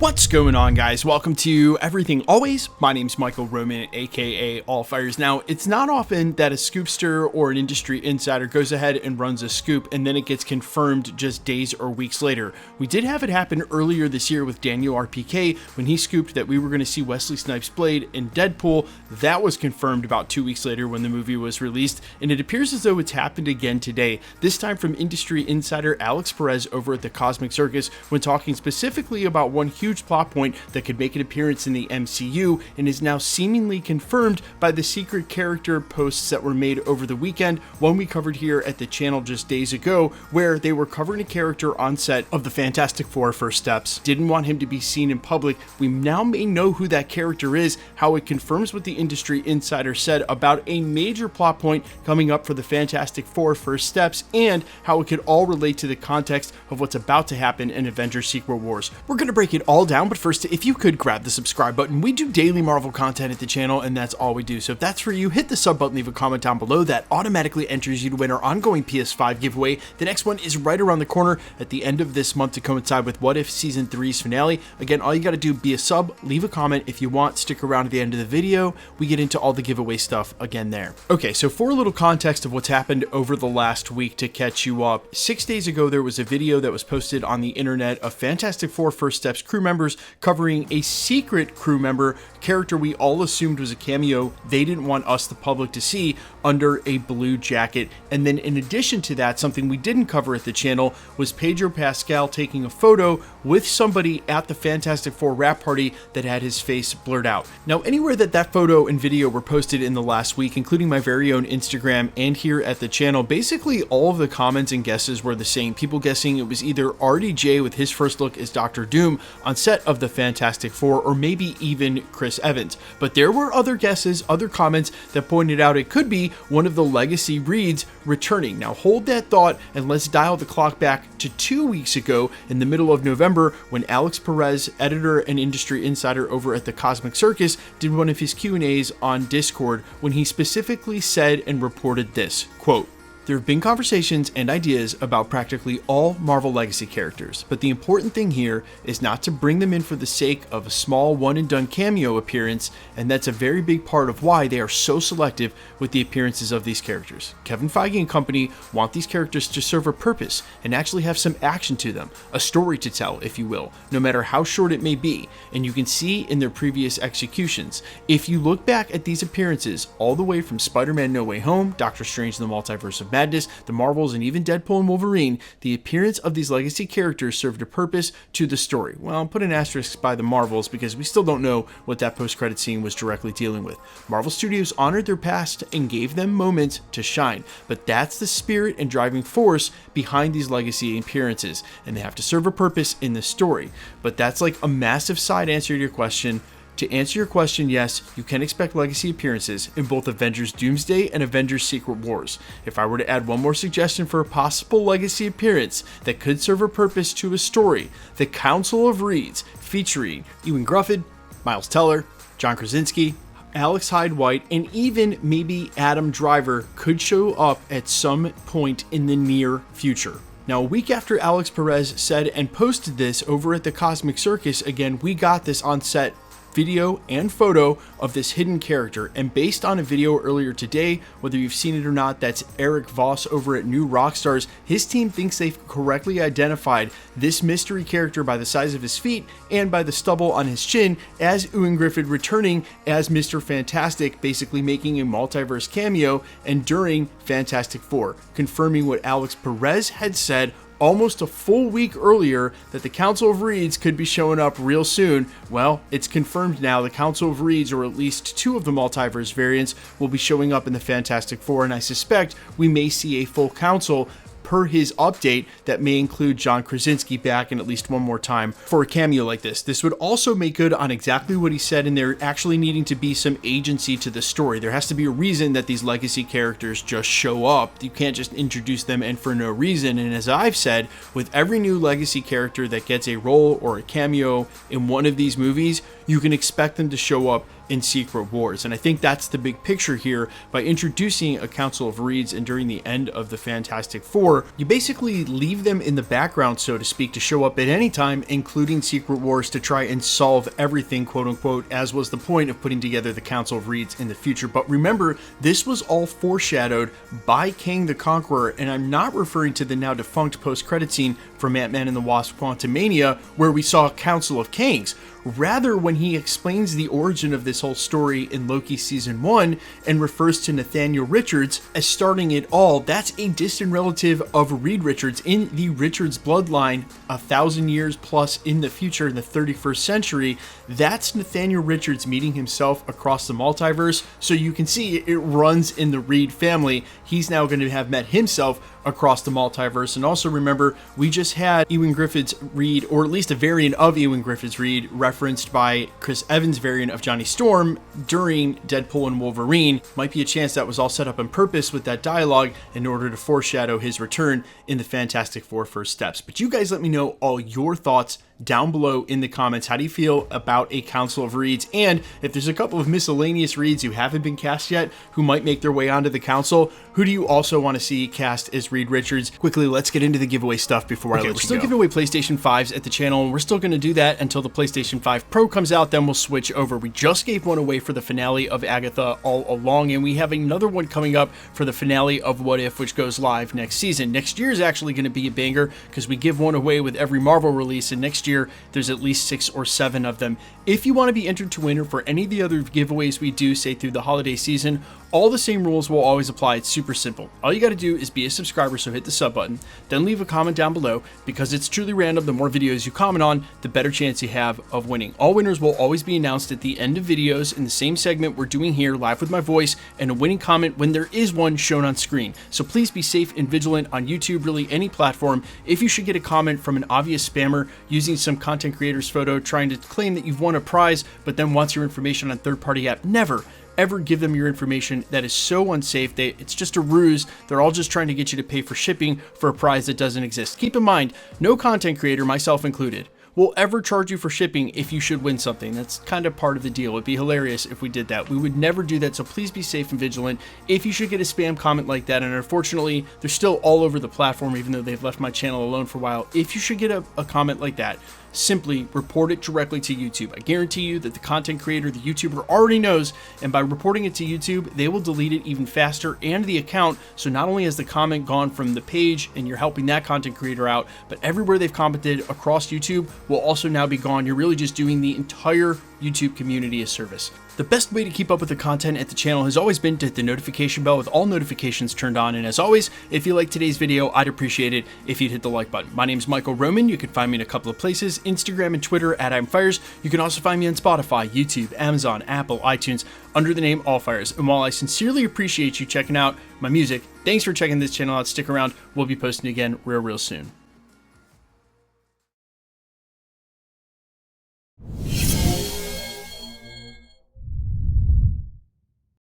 What's going on, guys? Welcome to Everything Always. My name's Michael Roman, aka All Fires. Now, it's not often that a scoopster or an industry insider goes ahead and runs a scoop and then it gets confirmed just days or weeks later. We did have it happen earlier this year with Daniel RPK when he scooped that we were going to see Wesley Snipes' Blade in Deadpool. That was confirmed about 2 weeks later when the movie was released, and it appears as though it's happened again today, this time from industry insider Alex Perez over at the Cosmic Circus when talking specifically about one huge plot point that could make an appearance in the MCU and is now seemingly confirmed by the secret character posts that were made over the weekend, one we covered here at the channel just days ago, where they were covering a character on set of the Fantastic Four First Steps. Didn't want him to be seen in public. We now may know who that character is, how it confirms what the industry insider said about a major plot point coming up for the Fantastic Four First Steps, and how it could all relate to the context of what's about to happen in Avengers Secret Wars. We're going to break it all down, but first, if you could grab the subscribe button. We do daily Marvel content at the channel, and that's all we do. So if that's for you, hit the sub button, leave a comment down below. That automatically enters you to win our ongoing PS5 giveaway. The next one is right around the corner at the end of this month to coincide with What If Season 3's finale. Again, all you got to do, be a sub, leave a comment if you want, stick around at the end of the video. We get into all the giveaway stuff again there. Okay, so for a little context of what's happened over the last week to catch you up, 6 days ago there was a video that was posted on the internet of Fantastic Four First Steps crew members covering a secret crew member character we all assumed was a cameo they didn't want us, the public, to see under a blue jacket. And then in addition to that, something we didn't cover at the channel was Pedro Pascal taking a photo with somebody at the Fantastic Four wrap party that had his face blurred out. Now, anywhere that photo and video were posted in the last week, including my very own Instagram and here at the channel, basically all of the comments and guesses were the same. People guessing it was either RDJ with his first look as Doctor Doom on set of the Fantastic Four, or maybe even Chris Evans. But there were other guesses, other comments that pointed out it could be one of the legacy REEDS returning. Now hold that thought and let's dial the clock back to 2 weeks ago in the middle of November when Alex Perez, editor and industry insider over at the Cosmic Circus, did one of his Q&As on Discord when he specifically said and reported this, quote, "There have been conversations and ideas about practically all Marvel Legacy characters, but the important thing here is not to bring them in for the sake of a small one-and-done cameo appearance, and that's a very big part of why they are so selective with the appearances of these characters. Kevin Feige and company want these characters to serve a purpose and actually have some action to them, a story to tell, if you will, no matter how short it may be, and you can see in their previous executions. If you look back at these appearances, all the way from Spider-Man No Way Home, Doctor Strange in the Multiverse of Madness, the Marvels, and even Deadpool and Wolverine, the appearance of these legacy characters served a purpose to the story." Well, I'll put an asterisk by the Marvels because we still don't know what that post-credit scene was directly dealing with. Marvel Studios honored their past and gave them moments to shine, but that's the spirit and driving force behind these legacy appearances, and they have to serve a purpose in the story. But that's like a massive side answer to your question. To answer your question, yes, you can expect legacy appearances in both Avengers Doomsday and Avengers Secret Wars. If I were to add one more suggestion for a possible legacy appearance that could serve a purpose to a story, the Council of REEDS, featuring Ewan Grufford, Miles Teller, John Krasinski, Alex Hyde White, and even maybe Adam Driver could show up at some point in the near future. Now, a week after Alex Perez said and posted this over at the Cosmic Circus, again, we got this on set video and photo of this hidden character, and based on a video earlier today, whether you've seen it or not, that's Eric Voss over at New Rockstars. His team thinks they've correctly identified this mystery character by the size of his feet and by the stubble on his chin as Ewan Grufford returning as Mr. Fantastic, basically making a multiverse cameo and during Fantastic Four, confirming what Alex Perez had said almost a full week earlier, that the Council of REEDS could be showing up real soon. Well, it's confirmed now. The Council of REEDS, or at least two of the multiverse variants, will be showing up in the Fantastic Four, and I suspect we may see a full council per his update that may include John Krasinski back in at least one more time for a cameo like this. This would also make good on exactly what he said in there actually needing to be some agency to the story. There has to be a reason that these legacy characters just show up. You can't just introduce them and for no reason. And as I've said, with every new legacy character that gets a role or a cameo in one of these movies, you can expect them to show up in Secret Wars. And I think that's the big picture here. By introducing a Council of Reeds and during the end of the Fantastic Four, you basically leave them in the background, so to speak, to show up at any time, including Secret Wars, to try and solve everything, quote unquote, as was the point of putting together the Council of Reeds in the future. But remember, this was all foreshadowed by Kang the Conqueror, and I'm not referring to the now defunct post-credit scene from Ant-Man and the Wasp: Quantumania, where we saw a Council of Kangs. Rather, when he explains the origin of this whole story in Loki Season 1 and refers to Nathaniel Richards as starting it all, that's a distant relative of Reed Richards in the Richards bloodline 1,000 years plus in the future, in the 31st century. That's Nathaniel Richards meeting himself across the multiverse. So you can see it runs in the Reed family. He's now going to have met himself across the multiverse. And also remember, we just had Ewan Griffith's Reed, or at least a variant of Ewan Griffith's Reed, referenced by Chris Evans' variant of Johnny Storm during Deadpool and Wolverine. Might be a chance that was all set up on purpose with that dialogue in order to foreshadow his return in the Fantastic Four First Steps. But you guys let me know all your thoughts down below in the comments. How do you feel about a Council of Reeds? And if there's a couple of miscellaneous Reeds who haven't been cast yet, who might make their way onto the Council, who do you also want to see cast as Reed Richards? Quickly, let's get into the giveaway stuff before I let you go. We're still giving away PlayStation 5s at the channel, and we're still going to do that until the PlayStation 5 Pro comes out, then we'll switch over. We just gave one away for the finale of Agatha All Along, and we have another one coming up for the finale of What If, which goes live next season. Next year is actually going to be a banger, because we give one away with every Marvel release, and next year there's at least 6 or 7 of them. If you want to be entered to win for any of the other giveaways we do, say through the holiday season, all the same rules will always apply. It's super simple. All you got to do is be a subscriber, so hit the sub button, then leave a comment down below. Because it's truly random, the more videos you comment on, the better chance you have of winning. All winners will always be announced at the end of videos in the same segment we're doing here, live with my voice, and a winning comment when there is one shown on screen. So please be safe and vigilant on YouTube, really any platform. If you should get a comment from an obvious spammer using some content creator's photo trying to claim that you've won a prize, but then wants your information on third-party app, never ever give them your information. That is so unsafe. It's just a ruse. They're all just trying to get you to pay for shipping for a prize that doesn't exist. Keep in mind, no content creator, myself included, will ever charge you for shipping if you should win something. That's kind of part of the deal. It'd be hilarious if we did that. We would never do that, so please be safe and vigilant. If you should get a spam comment like that, and unfortunately, they're still all over the platform, even though they've left my channel alone for a while. If you should get a comment like that, simply report it directly to YouTube. I guarantee you that the content creator, the YouTuber, already knows, and by reporting it to YouTube, they will delete it even faster and the account. So not only has the comment gone from the page and you're helping that content creator out, but everywhere they've commented across YouTube will also now be gone. You're really just doing the entire YouTube community a service. The best way to keep up with the content at the channel has always been to hit the notification bell with all notifications turned on. And as always, if you like today's video, I'd appreciate it if you'd hit the like button. My name's Michael Roman. You can find me in a couple of places, Instagram and Twitter at I'mFires. You can also find me on Spotify, YouTube, Amazon, Apple, iTunes under the name Allfires. And while I sincerely appreciate you checking out my music, thanks for checking this channel out. Stick around. We'll be posting again real soon.